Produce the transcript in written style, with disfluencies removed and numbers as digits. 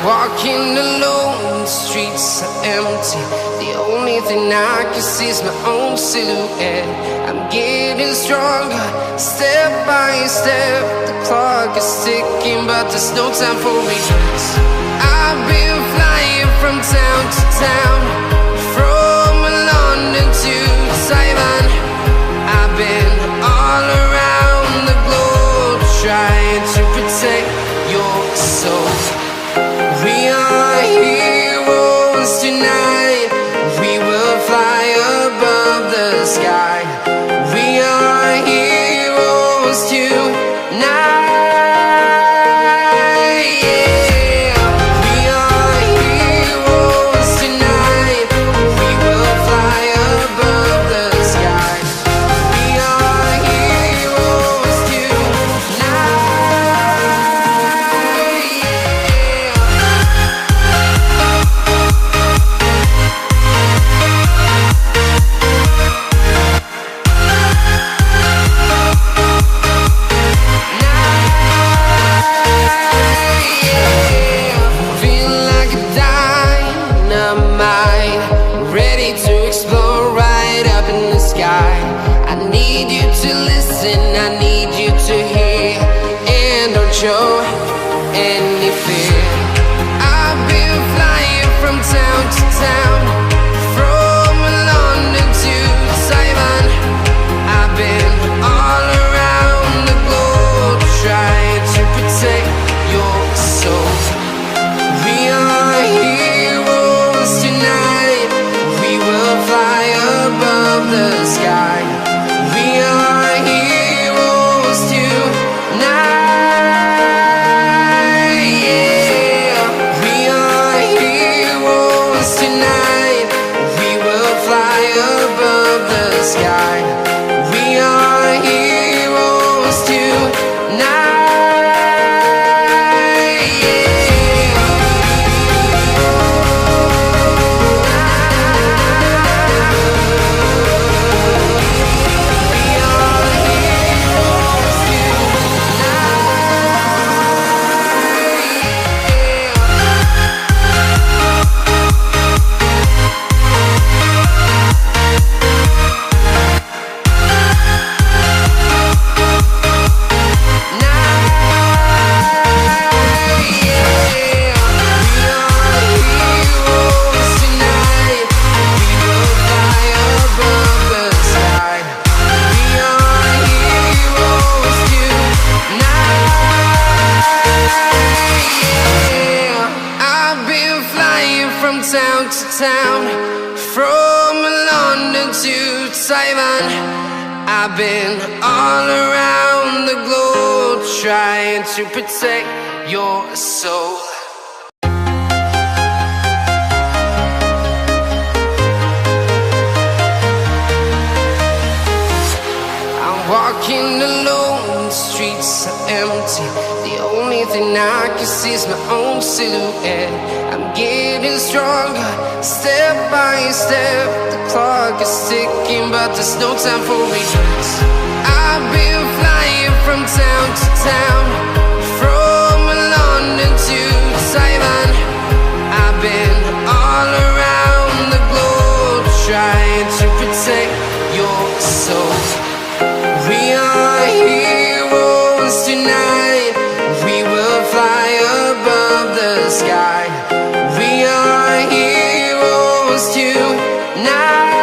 Walking alone, the streets are empty. The only thing I can see is my own silhouette. I'm getting stronger, step by step. The clock is ticking, but there's no time for regrets. I've been flying from town to town, from London to Taiwan. I've been all around the globe, trying to protect your soul. We are heroes tonight. We will fly above the sky. We are heroes tonight. Yeah. We are heroes tonight. We will fly above the sky. We are heroes tonight. I need you to hear and don't show any fear. I've been flying from town to town, from London to Taiwan. I've been all around the globe, trying to protect your soul. We are heroes tonight. We will fly above the sky. We are heroes tonight. Yeah. We are heroes tonight. We will fly above the sky. We are heroes tonight. Town to town, from London to Taiwan. I've been all around the globe, trying to protect your soul. I'm walking alone, the streets are empty. The only thing I can see is my own silhouette. I'm getting stronger, step by step. The clock is ticking, but there's no time for regrets. I've been flying from town to town, from London to Taiwan. I've been all around the globe, trying to protect your soul. We are heroes tonight. We will fly above the sky. We are heroes tonight.